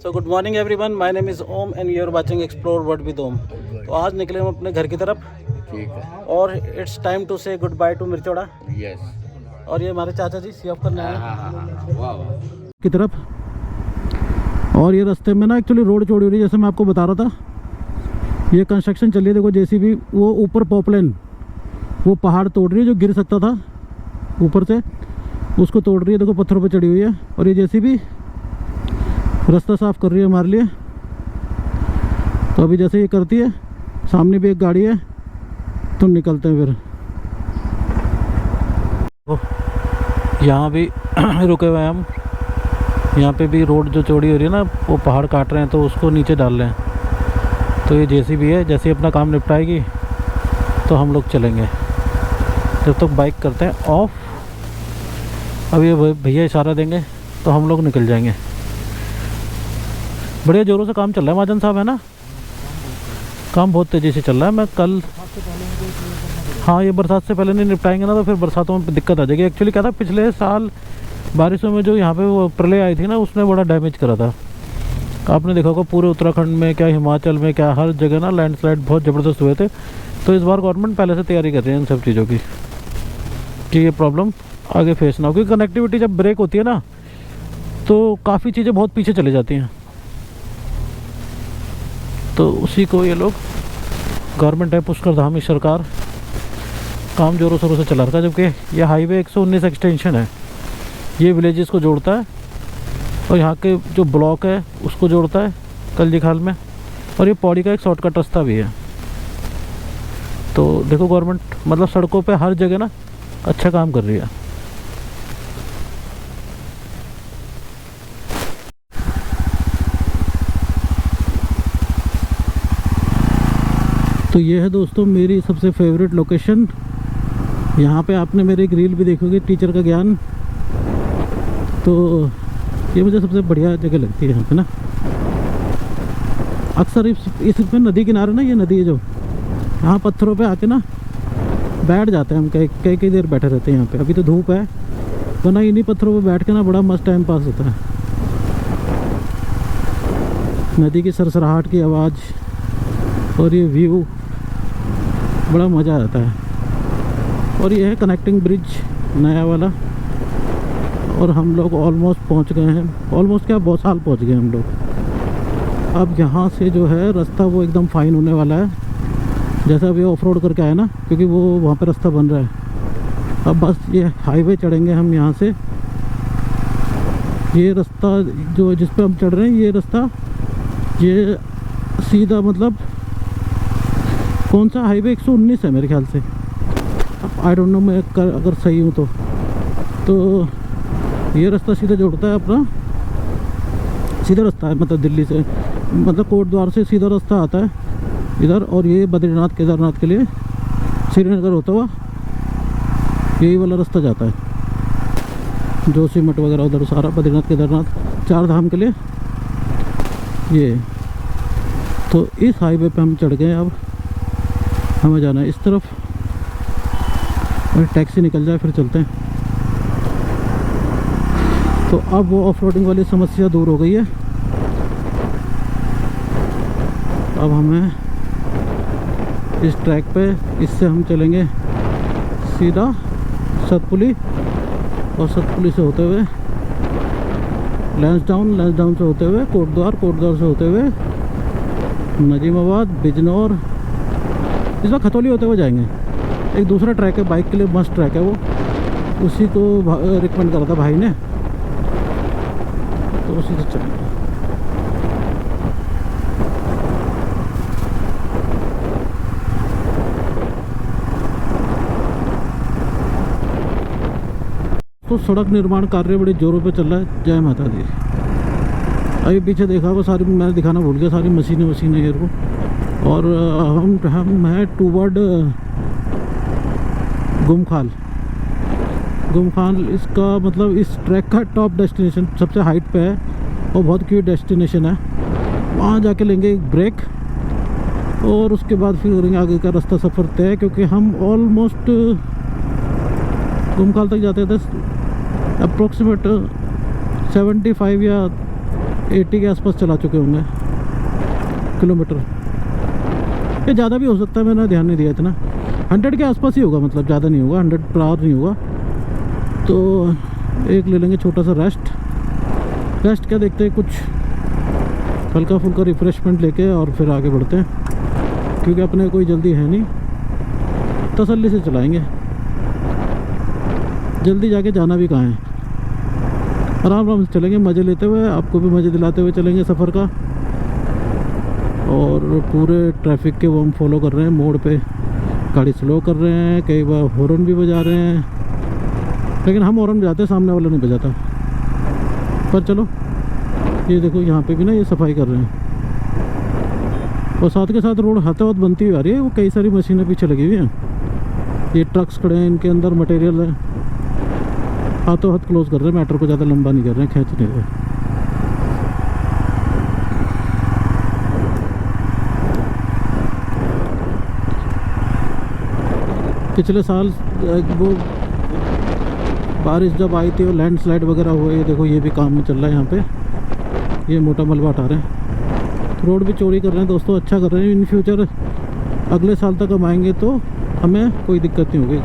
So good morning everyone, my name is Om and you are watching explore world with Om. तो आज निकले हम अपने घर की तरफ। ठीक है। और इट्स टाइम टू से गुड बाय टू मिर्चोड़ा। यस। और ये हमारे चाचा जी सी ऑफ करने आए हैं वाह की तरफ। और ये रास्ते में ना एक्चुअली रोड चौड़ी हो रही है, जैसे मैं आपको बता रहा था। ये कंस्ट्रक्शन चल रही है, देखो जेसीबी वो ऊपर पॉपलेन वो पहाड़ तोड़ रही है जो गिर सकता था ऊपर से, उसको तोड़ रही है। देखो पत्थरों पे चढ़ी हुई है। और ये जेसीबी रास्ता साफ कर रही है हमारे लिए। तो अभी जैसे ये करती है, सामने भी एक गाड़ी है, तो निकलते हैं फिर। यहाँ भी रुके हुए हैं हम। यहाँ पे भी रोड जो चौड़ी हो रही है ना, वो पहाड़ काट रहे हैं तो उसको नीचे डाल रहे हैं। तो ये जेसीबी है, जैसे अपना काम निपटाएगी तो हम लोग चलेंगे। जब तक बाइक करते हैं ऑफ। अब ये भैया इशारा देंगे तो हम लोग निकल जाएंगे। बढ़िया जोरों से काम चल रहा है महाजन साहब, है ना? काम बहुत तेज़ी से चल रहा है। मैं कल हाँ, ये बरसात से पहले नहीं निपटाएंगे ना तो फिर बरसातों में दिक्कत आ जाएगी। एक्चुअली क्या था, पिछले साल बारिशों में जो यहाँ पे वो प्रलय आई थी ना, उसने बड़ा डैमेज करा था। आपने देखा होगा पूरे उत्तराखंड में, क्या हिमाचल में, क्या हर जगह ना लैंडस्लाइड बहुत ज़बरदस्त हुए थे। तो इस बार गवर्नमेंट पहले से तैयारी कर रही है इन सब चीज़ों की कि ये प्रॉब्लम आगे फेस ना हो। क्योंकि कनेक्टिविटी जब ब्रेक होती है ना तो काफ़ी चीज़ें बहुत पीछे चली जाती हैं। तो उसी को ये लोग गवर्नमेंट है, पुष्कर धामी सरकार काम जोरों शोरों से चला रखा है। जबकि यह हाईवे 119 एक्सटेंशन है, ये विलेजेस को जोड़ता है और यहाँ के जो ब्लॉक है उसको जोड़ता है कलजी खाल में। और ये पौड़ी का एक शॉर्टकट रास्ता भी है। तो देखो गवर्नमेंट मतलब सड़कों पे हर जगह ना अच्छा काम कर रही है। तो ये है दोस्तों मेरी सबसे फेवरेट लोकेशन। यहाँ पे आपने मेरे एक रील भी देखोगे, टीचर का ज्ञान। तो ये मुझे सबसे बढ़िया जगह लगती है यहाँ पे ना। अक्सर इसमें नदी किनारे ना, ये नदी है जो, यहाँ पत्थरों पे आके ना बैठ जाते हैं हम। कई देर बैठे रहते हैं यहाँ पे। अभी तो धूप है, वरना इन्हीं पत्थरों पे बैठ के ना बड़ा मस्त टाइम पास होता है। नदी की सरसराहट की आवाज़ और ये व्यू, बड़ा मज़ा आता है। और ये है कनेक्टिंग ब्रिज नया वाला। और हम लोग ऑलमोस्ट पहुंच गए हैं। ऑलमोस्ट क्या, बहुत साल पहुंच गए हम लोग। अब यहाँ से जो है रास्ता वो एकदम फाइन होने वाला है, जैसा अभी ऑफ रोड करके आया ना, क्योंकि वो वहाँ पे रास्ता बन रहा है। अब बस ये हाईवे चढ़ेंगे हम यहाँ से। ये रास्ता जो जिस पे हम चढ़ रहे हैं, ये रास्ता ये सीधा मतलब कौन सा हाईवे 119 है मेरे ख्याल से। अब आई डोंट नो, मैं अगर सही हूँ तो ये रास्ता सीधा जोड़ता है अपना, सीधा रास्ता है मतलब दिल्ली से, मतलब कोटद्वार से सीधा रास्ता आता है इधर। और ये बद्रीनाथ केदारनाथ के लिए श्रीनगर होता हुआ यही वाला रास्ता जाता है। जोशीमठ वगैरह उधर सारा बद्रीनाथ केदारनाथ 4 धाम के लिए ये। तो इस हाईवे पे हम चढ़ गए। अब हमें जाना है इस तरफ। और टैक्सी निकल जाए फिर चलते हैं। तो अब वो ऑफ रोडिंग वाली समस्या दूर हो गई है। अब हमें इस ट्रैक पे, इससे हम चलेंगे सीधा सतपुली, और सतपुली से होते हुए लैंसडाउन से होते हुए कोटद्वार से होते हुए नजीमाबाद, बिजनौर, इस बार खतौली होते हुए जाएंगे। एक दूसरा ट्रैक है बाइक के लिए, मस्त ट्रैक है वो, उसी को रिकमेंड करा था भाई ने, तो उसी से चलेंगे। तो सड़क निर्माण कार्य बड़े जोरों पे चल रहा है। जय माता दी। अभी पीछे देखा वो सारी, मैं दिखाना भूल गया, सारी मशीनें ये को। और हम हैं टूवर्ड गुमखाल। इसका मतलब इस ट्रैक का टॉप डेस्टिनेशन सबसे हाइट पे है और बहुत क्यूट डेस्टिनेशन है। वहाँ जाके लेंगे एक ब्रेक और उसके बाद फिर करेंगे आगे का रास्ता सफ़र तय। क्योंकि हम ऑलमोस्ट गुमखाल तक जाते थे अप्रोक्सीमेट 75 या 80 के आसपास चला चुके होंगे किलोमीटर। ये ज़्यादा भी हो सकता है, मैंने ध्यान नहीं दिया इतना। 100 के आसपास ही होगा, मतलब ज़्यादा नहीं होगा, 100 पर आवर नहीं होगा। तो एक ले लेंगे छोटा सा रेस्ट क्या देखते हैं, कुछ हल्का फुल्का रिफ़्रेशमेंट लेके और फिर आगे बढ़ते हैं, क्योंकि अपने कोई जल्दी है नहीं, तसल्ली से चलाएंगे। जल्दी जाके जाना भी कहाँ है, आराम आराम से चलेंगे, मज़े लेते हुए, आपको भी मज़े दिलाते हुए चलेंगे सफ़र का। और पूरे ट्रैफिक के वो हम फॉलो कर रहे हैं, मोड़ पे गाड़ी स्लो कर रहे हैं, कई बार हॉर्न भी बजा रहे हैं, लेकिन हम हॉर्न बजाते हैं, सामने वाला नहीं बजाता। पर चलो, ये देखो यहाँ पे भी ना ये सफाई कर रहे हैं, और साथ के साथ रोड हाथों हाथ बनती हुई आ रही है। वो कई सारी मशीनें पीछे लगी हुई हैं, ये ट्रक्स खड़े हैं, इनके अंदर मटेरियल है, हाथों हाथ क्लोज कर रहे हैं, मैटर को ज़्यादा लंबा नहीं कर रहे हैं, खींच नहीं रहे। पिछले साल वो बारिश जब आई थी और लैंडस्लाइड वगैरह हुए, ये देखो ये भी काम में चल रहा है यहाँ पे, ये मोटा मलबा हटा रहे हैं, तो रोड भी चोरी कर रहे हैं दोस्तों, अच्छा कर रहे हैं। इन फ्यूचर अगले साल तक हम आएंगे तो हमें कोई दिक्कत नहीं होगी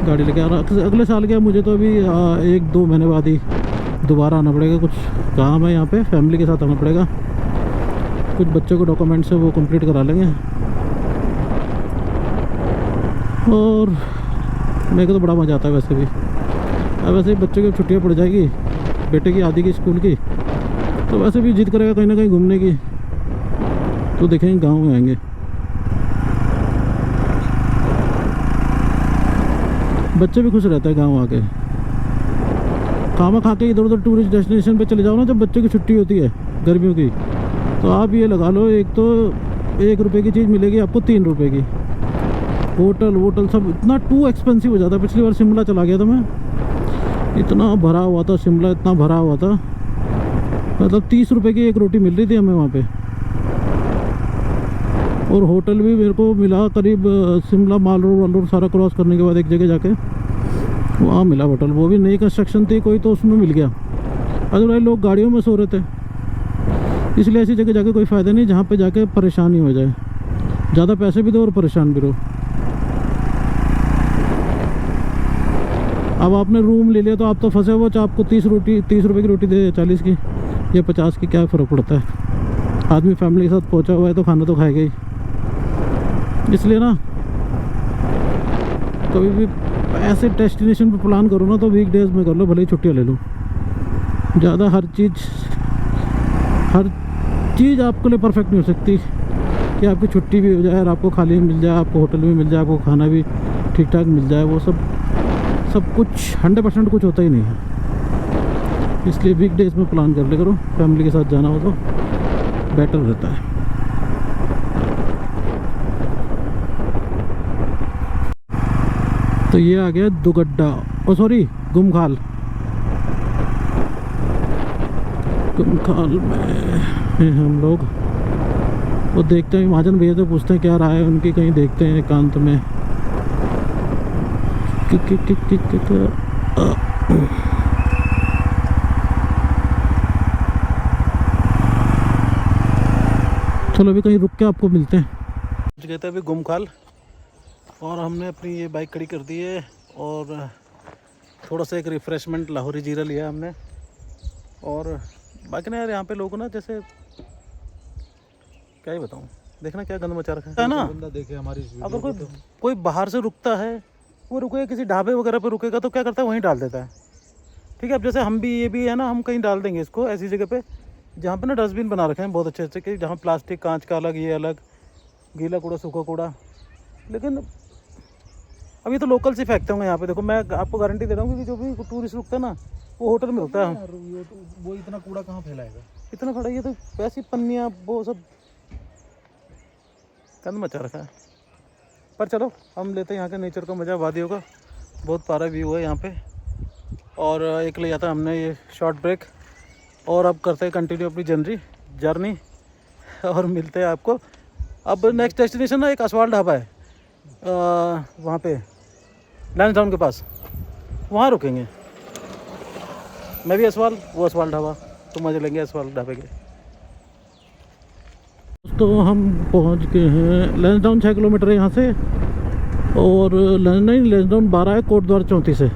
गाड़ी लेके। और अगले साल क्या, मुझे तो अभी 1-2 महीने बाद ही दोबारा आना पड़ेगा, कुछ काम है यहाँ पे, फैमिली के साथ आना पड़ेगा, कुछ बच्चों के डॉक्यूमेंट्स है वो कंप्लीट करा लेंगे। और मेरे को तो बड़ा मज़ा आता है वैसे भी। अब वैसे ही बच्चों की छुट्टियाँ पड़ जाएगी, बेटे की आधी की स्कूल की, तो वैसे भी जिद करेगा कहीं ना कहीं घूमने की, तो देखेंगे गांव में आएंगे। बच्चे भी खुश रहते हैं गांव आके, खामा खा के इधर उधर टूरिस्ट डेस्टिनेशन पे चले जाओ ना जब बच्चों की छुट्टी होती है गर्मियों की, तो आप ये लगा लो, एक तो 1 रुपये की चीज़ मिलेगी आपको 3 रुपये की। होटल सब इतना टू एक्सपेंसिव हो जाता है। पिछली बार शिमला चला गया था मैं, इतना भरा हुआ था शिमला, इतना भरा हुआ था, मतलब 30 रुपये की एक रोटी मिल रही थी हमें वहाँ पे। और होटल भी मेरे को मिला करीब शिमला माल रोड सारा क्रॉस करने के बाद एक जगह जाके वहाँ मिला होटल, वो भी नई कंस्ट्रक्शन थी कोई, तो उसमें मिल गया। अदरवाइज लोग गाड़ियों में सो रहे थे, इसलिए ऐसी जगह जाके कोई फ़ायदा नहीं जहाँ पे जाके परेशानी हो जाए, ज़्यादा पैसे भी दो और परेशान भी रहो। अब आपने रूम ले लिया तो आप तो फंसे हो, चाहे आपको 30 रुपये की रोटी दे 40 की या 50 की, क्या फ़र्क पड़ता है। आदमी फैमिली के साथ पहुंचा हुआ है तो खाना तो खाएगा ही। इसलिए ना कभी भी ऐसे डेस्टिनेशन पे प्लान करो ना तो वीक डेज में कर लो, भले ही छुट्टियाँ ले लो। ज़्यादा हर चीज़ आपके लिए परफेक्ट नहीं हो सकती कि आपकी छुट्टी भी हो जाए और आपको खाली मिल जाए, आपको होटल भी मिल जाए, आपको खाना भी ठीक ठाक मिल जाए, वो सब कुछ 100% कुछ होता ही नहीं है। इसलिए वीक डेज में प्लान कर ले करो, फैमिली के साथ जाना हो तो बेटर रहता है। तो ये आ गया दुगड्डा, ओ सॉरी गुमखाल में हैं हम लोग। वो देखते हैं महाजन भैया से पूछते हैं क्या राय है उनकी, कहीं देखते हैं एकांत में। चलो अभी कहीं रुक के आपको मिलते हैं। पहुंच गए थे अभी गुमखाल, और हमने अपनी ये बाइक खड़ी कर दी है और थोड़ा सा एक रिफ़्रेशमेंट लाहौरी जीरा लिया हमने। और बाकी ना यार यहाँ पे लोग ना जैसे क्या ही बताऊँ, देखना क्या गंद मचा रखा है ना। बंदा देखे हमारी अगर कोई बाहर से रुकता है, वो रुकेगा किसी ढाबे वगैरह पे रुकेगा तो क्या करता है वहीं डाल देता है, ठीक है। अब जैसे हम भी ये भी है ना, हम कहीं डाल देंगे इसको ऐसी जगह पे जहाँ पे ना डस्टबिन बना रखे हैं बहुत अच्छे अच्छे, कि जहाँ प्लास्टिक कांच का अलग, ये अलग, गीला कूड़ा सूखा कूड़ा। लेकिन अब ये तो लोकल से फेंकते होंगे यहाँ पे। देखो मैं आपको गारंटी दे रहा हूँ कि जो भी टूरिस्ट रुकता है ना वो होटल में रुकता है। वो इतना कूड़ा कहाँ फैलाएगा, इतना खड़ा, ये तो वैसी पन्नियाँ वो सब गंद मचा रखा है। पर चलो हम लेते हैं यहाँ के नेचर का मज़ा, वादियों का बहुत प्यारा व्यू है यहाँ पे। और एक ले जाता है हमने ये शॉर्ट ब्रेक, और अब करते हैं कंटिन्यू अपनी जर्नी और मिलते हैं आपको। अब नेक्स्ट डेस्टिनेशन ना एक असवाल ढाबा है वहाँ पे लैंसडाउन के पास, वहाँ रुकेंगे। मैं भी असवाल, वो असवाल ढाबा, तो मजे लेंगे इस वाले ढाबे के। तो हम पहुंच गए हैं लैंसडाउन। 6 किलोमीटर है यहाँ से, और लैंसडाउन 12 है, कोटद्वार 34 है।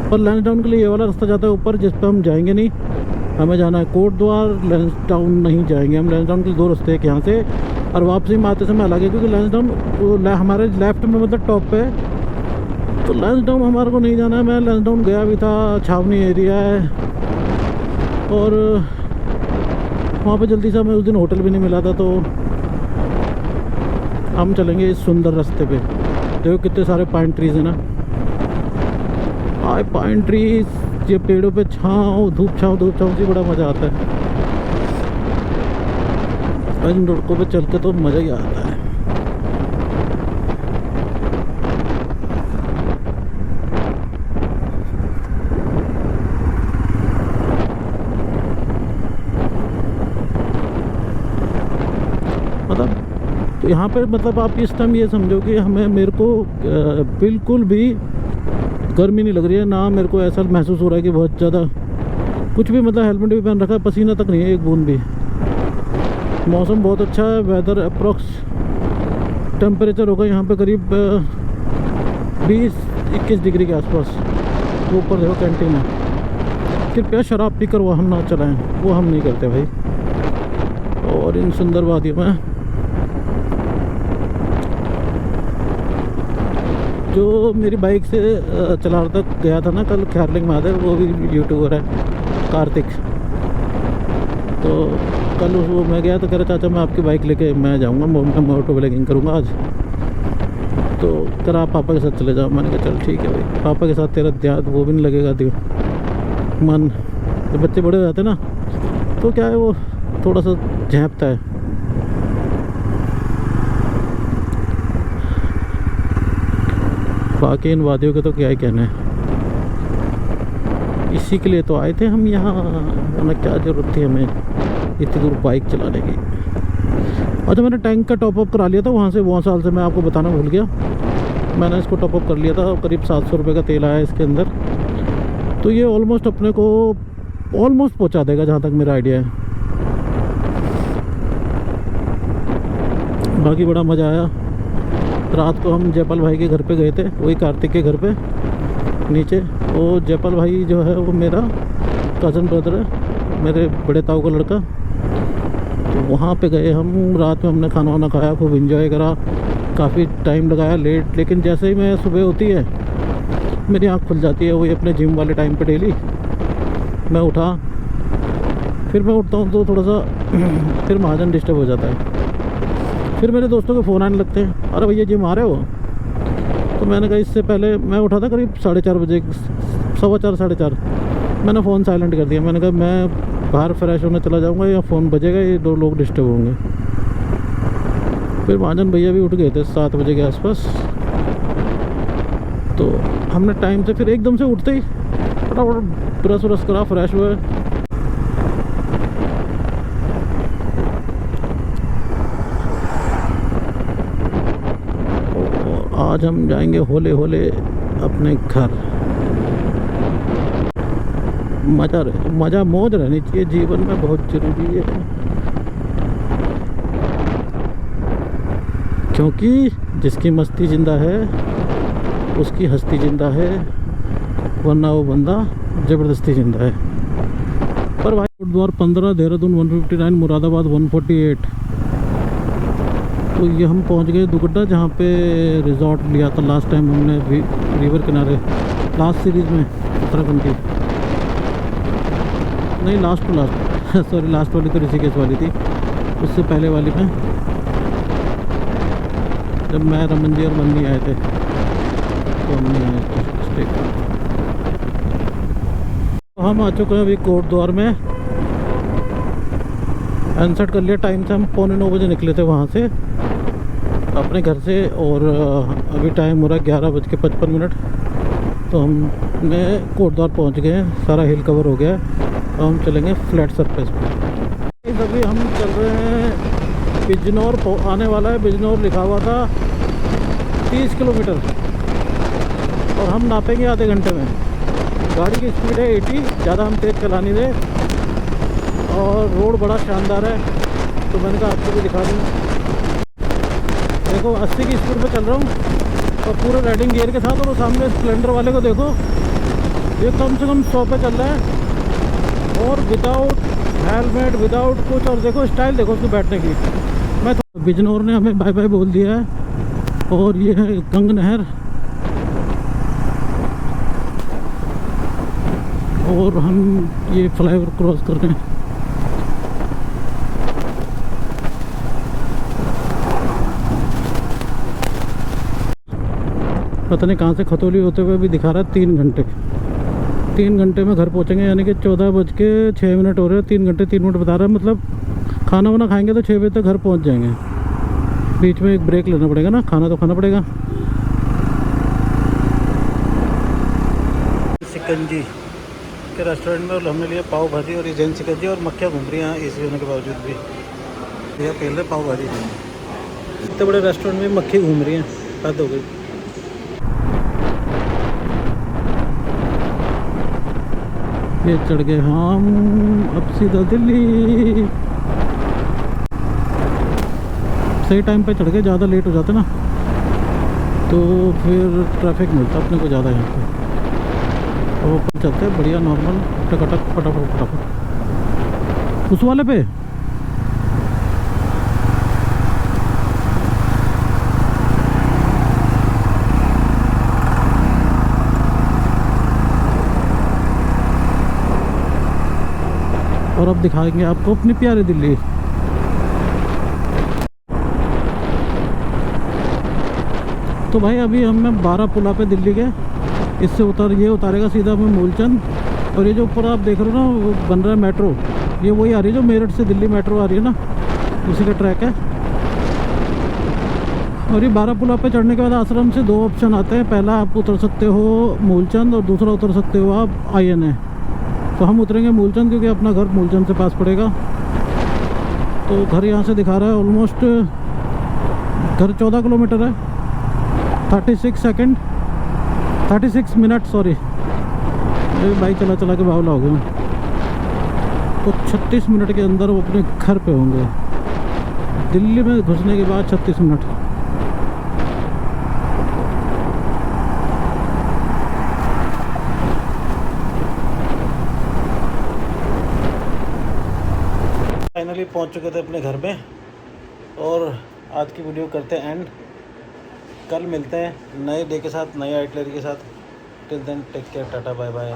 पर लैंसडाउन के लिए ये वाला रास्ता जाता है ऊपर, जिस पे हम जाएंगे नहीं। हमें जाना है कोटद्वार, लैंसडाउन नहीं जाएंगे हम। लैंसडाउन के 2 रास्ते हैं यहाँ से, और वापसी में आते समय अलग है, क्योंकि लैंसडाउन हमारे लेफ्ट में मतलब टॉप पे है, तो लैंसडाउन हमारे को नहीं जाना है। मैं लैंसडाउन गया भी था, छावनी एरिया है, और वहाँ पे जल्दी से हमें उस दिन होटल भी नहीं मिला था, तो हम चलेंगे इस सुंदर रास्ते पे। देखो कितने सारे पाइन ट्रीज है ना, आए पाइन ट्रीज, ये पेड़ों पे छाँव, धूप छाँव से बड़ा मज़ा आता है। इन सड़कों पे चल के तो मज़ा ही आता है। मतलब तो यहाँ पे मतलब आप इस टाइम ये समझो कि मेरे को बिल्कुल भी गर्मी नहीं लग रही है ना, मेरे को ऐसा महसूस हो रहा है कि बहुत ज़्यादा कुछ भी, मतलब हेलमेट भी पहन रखा है, पसीना तक नहीं है एक बूंद भी। मौसम बहुत अच्छा है, वेदर अप्रॉक्स टेम्परेचर होगा यहाँ पे करीब 20-21 डिग्री के आसपास। ऊपर देखो कैंटीन है। कृपया शराब पीकर वो हम ना चलाएं, वो हम नहीं करते भाई। और इन सुंदर वादियों में जो मेरी बाइक से चला रहा था, गया था ना कल ख्यारलिंग महादेव, वो भी यूट्यूबर है कार्तिक। तो कल वो मैं गया तो कह रहा चाचा मैं आपकी बाइक लेके मैं जाऊंगा, मैं मोटो ब्लॉगिंग करूंगा आज, तो कह रहा आप पापा के साथ चले जाओ। मैंने कहा चल ठीक है भाई, पापा के साथ तेरा ध्यान वो भी नहीं लगेगा मन। जब बच्चे बड़े हो जाते ना तो क्या है, वो थोड़ा सा झेंपता है। बाकी इन वादियों के तो क्या ही कहना है, इसी के लिए तो आए थे हम यहाँ, वरना क्या ज़रूरत थी हमें इतनी दूर बाइक चलाने की। अच्छा मैंने टैंक का टॉपअप करा लिया था वहाँ से, बहुत साल से मैं आपको बताना भूल गया। मैंने इसको टॉपअप कर लिया था, करीब 700 रुपये का तेल आया इसके अंदर। तो ये ऑलमोस्ट अपने को ऑलमोस्ट पहुँचा देगा जहाँ तक मेरा आइडिया है। बाकी बड़ा मज़ा आया। रात को हम जयपाल भाई के घर पे गए थे, वही कार्तिक के घर पे नीचे। वो जयपाल भाई जो है वो मेरा कज़न ब्रदर है, मेरे बड़े ताऊ का लड़का। तो वहाँ पे गए हम, रात में हमने खाना वाना खाया, खूब एंजॉय करा, काफ़ी टाइम लगाया लेट। लेकिन जैसे ही मैं सुबह होती है मेरी आँख खुल जाती है, वही अपने जिम वाले टाइम पे डेली मैं उठा। फिर मैं उठता हूँ तो थोड़ा सा फिर महाजन डिस्टर्ब हो जाता है। फिर मेरे दोस्तों के फ़ोन आने लगते हैं, अरे भैया जिम आ रहे हो। तो मैंने कहा इससे पहले मैं उठा था करीब 4:30 बजे, 4:15 4:30। मैंने फ़ोन साइलेंट कर दिया। मैंने कहा मैं बाहर फ्रेश होने चला जाऊंगा, या फ़ोन बजेगा, ये 2 लोग डिस्टर्ब होंगे। फिर महाजन भैया भी उठ गए थे 7 बजे के आसपास। तो हमने टाइम से फिर एकदम से उठते ही फटाफट ब्रश व्रश करा, फ्रेश हुए। आज हम जाएंगे होले होले अपने घर। मज़ा मौज रहनी चाहिए जीवन में, बहुत ज़रूरी है। क्योंकि जिसकी मस्ती जिंदा है उसकी हस्ती जिंदा है, वरना वो बंदा ज़बरदस्ती जिंदा है। पर भाई कोटद्वार 15, देहरादून 159, मुरादाबाद 148। तो ये हम पहुंच गए दुगड्डा, जहाँ पे रिजॉर्ट लिया था लास्ट टाइम हमने रिवर किनारे, लास्ट सीरीज़ में उत्तराखंड की। नहीं last to last sorry, last वाली तो ऋषिकेश वाली थी, उससे पहले वाली में जब मैं, रमन जी और मन्नी आए थे तो हमने स्टे किया। तो हम आ चुके हैं अभी कोटद्वार में। अनसेट कर लिया टाइम से, हम 8:45 बजे निकले थे वहाँ से अपने घर से, और अभी टाइम हो रहा है 11:55। तो हमने कोटद्वार पहुँच गए हैं, सारा हिल कवर हो गया है। तो हम चलेंगे फ्लैट सरफेस पे। अभी हम चल रहे हैं बिजनौर, आने वाला है बिजनौर, लिखा हुआ था 30 किलोमीटर, और हम नापेंगे आधे घंटे में। गाड़ी की स्पीड है 80, ज़्यादा हम तेज़ चला नहीं रहे। और रोड बड़ा शानदार है, तो मैंने कहा आपको भी दिखा दूँ। देखो 80 की स्पीड पे चल रहा हूँ और पूरे राइडिंग गियर के साथ। और वो सामने स्प्लेंडर वाले को देखो, ये कम से कम 100 पे चल रहा है और विदाउट हेलमेट, विदाउट कुछ। और देखो स्टाइल देखो उसको बैठने की। मैं तो बिजनौर ने हमें बाय बाय बोल दिया है और ये है गंग नहर। और हम ये फ्लाईओवर क्रॉस कर रहे हैं। पता नहीं कहाँ से खतौली होते हुए भी दिखा रहा है 3 घंटे। 3 घंटे में घर पहुँचेंगे, यानी कि 14:06 हो रहे हैं। 3 घंटे 3 मिनट बता रहा है। मतलब खाना वाना खाएंगे तो 6 बजे तक घर पहुँच जाएंगे। बीच में एक ब्रेक लेना पड़ेगा ना, खाना तो खाना पड़ेगा। सिकंजी के रेस्टोरेंट में हमने लिया पाव भाजी और ये जैन सिकंजी, और मक्खियाँ घूम रही हैं एसी होने के बावजूद भी। भैया पहले पाव भाजी थी। इतने बड़े रेस्टोरेंट में मक्खी घूम रही हैं, हद हो गई। ये चढ़ गए हम अब सीधा दिल्ली। सही टाइम पे चढ़ गए, ज़्यादा लेट हो जाते ना तो फिर ट्रैफिक मिलता अपने को ज़्यादा यहाँ पे। तो ऊपर चलते हैं बढ़िया नॉर्मल टकटक फटाफट फटाफट उस वाले पे। और अब दिखाएंगे आपको अपनी प्यारी दिल्ली। तो भाई अभी हम 12 पुला पे दिल्ली के, इससे ये उतारेगा सीधा हमें मूलचंद। और ये जो ऊपर आप देख रहे हो ना वो बन रहा है मेट्रो, ये वही आ रही है जो मेरठ से दिल्ली मेट्रो आ रही है ना, उसी का ट्रैक है। और ये 12 पुला पे चढ़ने के बाद आश्रम से 2 ऑप्शन आते हैं। पहला आप उतर सकते हो मूलचंद और दूसरा उतर सकते हो आप INA। तो हम उतरेंगे मूलचंद क्योंकि अपना घर मूलचंद से पास पड़ेगा। तो घर यहाँ से दिखा रहा है ऑलमोस्ट घर 14 किलोमीटर है। 36 मिनट सॉरी, बाइक चला चला के बावला हो गया। तो 36 मिनट के अंदर वो अपने घर पे होंगे। दिल्ली में घुसने के बाद 36 मिनट। फाइनली पहुंच चुके थे अपने घर में और आज की वीडियो करते हैं एंड। कल मिलते हैं नए डे के साथ, नए आइटलरी के साथ। Till then take care, tata bye bye.